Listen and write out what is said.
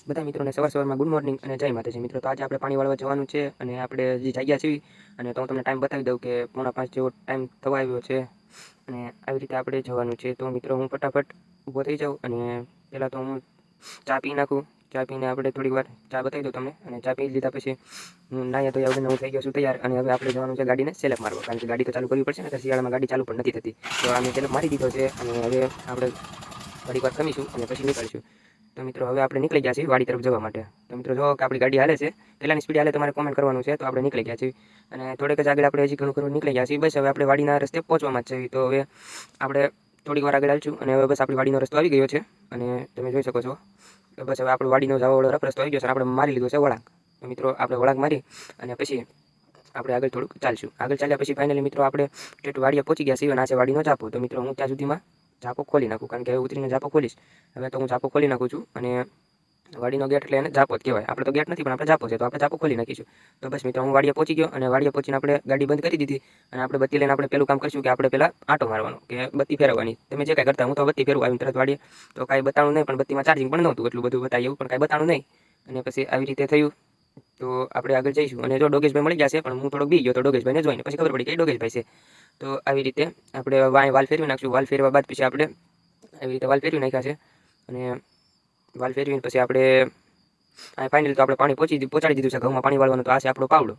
બધા મિત્રોને સવારમાં ગુડ મોર્નિંગ અને જય માતાજી મિત્રો. તો આજે આપણે પાણી વાળવા જવાનું છે અને આપણે જે જગ્યા છીએ અને તો હું તમને ટાઈમ બતાવી દઉં કે 4:45 જેવો ટાઈમ થવા આવ્યો છે અને આવી રીતે આપણે જવાનું છે. તો મિત્રો હું ફટાફટ ઊભો થઈ જાઉં અને પહેલાં તો હું ચા પી નાખું. ચા પીને આપણે થોડીક વાર ચા બતાવી દઉં તમને અને ચા પી લીધા પછી હું નાહ્યા તો આવડીને હું થઈ ગયો છું તૈયાર અને હવે આપણે જવાનું છે ગાડીને સેલેફ મારવા, કારણ કે ગાડી તો ચાલુ કરવી પડશે ને, તો શિયાળામાં ગાડી ચાલુ પણ નથી થતી. તો અમે સેલેફ મારી દીધો છે અને હવે આપણે થોડીક વાર ખમીશું અને પછી નીકળીશું. તો મિત્રો હવે આપણે નીકળી ગયા છીએ વાડી તરફ જવા માટે. તો મિત્રો જો કે આપણી ગાડી હાલે છે, કેટલાની સ્પીડ હાલે તમારે કોમેન્ટ કરવાનું છે. તો આપણે નીકળી ગયા છીએ અને થોડેક જ આગળ આપણે હજી ઘણું નીકળી ગયા છીએ. બસ હવે આપણે વાડીના રસ્તે પહોંચવામાં જ છે. તો હવે આપણે થોડીક વાર આગળ હાલશું અને હવે બસ આપણી વાડીનો રસ્તો આવી ગયો છે અને તમે જોઈ શકો છો બસ હવે આપણો વાડીનો જવાવાળો રસ્તો આવી ગયો છે. આપણે મારી લીધો છે વળાંક. તો મિત્રો આપણે વળાંક મારી અને પછી આપણે આગળ થોડુંક ચાલશું. આગળ ચાલ્યા પછી ફાઇનલી મિત્રો આપણે ઠેઠ વાડીએ પહોંચી ગયા છીએ અને આ છે વાડીનો જાપો. તો મિત્રો હું ત્યાં સુધીમાં જાપો ખોલી નાખું, કારણ કે હવે ઉતરીને જાપો ખોલીશ. હવે તો હું જાપો ખોલી નાખું છું અને વાડીનો ગેટ એટલે એને જાપો જ કહેવાય. આપણે તો ગેટ નથી પણ આપણે જાપો છે, તો આપણે જાપો ખોલી નાખીશું. તો બસ મિત્રો હું વાડીએ પહોંચી ગયો અને વાડીએ પહોંચીને આપણે ગાડી બંધ કરી દીધી અને આપણે બત્તી લઈને આપણે પેલું કામ કરીશું કે આપણે પહેલાં આંટો મારવાનો કે બત્તી ફેરવવાની. તમે જે કાંઈ કરતા, હું તો બત્તી ફેરવું આવીને તરત વાડીએ. તો કાંઈ બતાવવાનું નહીં, પણ બત્તીમાં ચાર્જિંગ પણ નહોતું, એટલું બધું બતાવ્યું એવું પણ કાંઈ બતાવવાનું નહીં. અને પછી આવી રીતે થયું. તો આપણે આગળ જઈશું અને જો ડોગેશભાઈ મળી ગયા છે, પણ હું થોડોક બી ગયો તો ડોગેશભાઈને જોઈને પછી ખબર પડી કે ડોગેશભાઈ છે. તો આવી રીતે આપણે વાલ ફેરવી નાખશું. વાલ ફેરવા બાદ પછી આપણે આવી રીતે વાલ ફેરવી નાખ્યા છે અને વાલ ફેરવીને પછી આપણે ફાઇનલી તો આપણે પાણી પહોંચાડી દીધું છે. ઘઉંમાં પાણી વાળવાનું. તો આ છે આપણો પાવડો.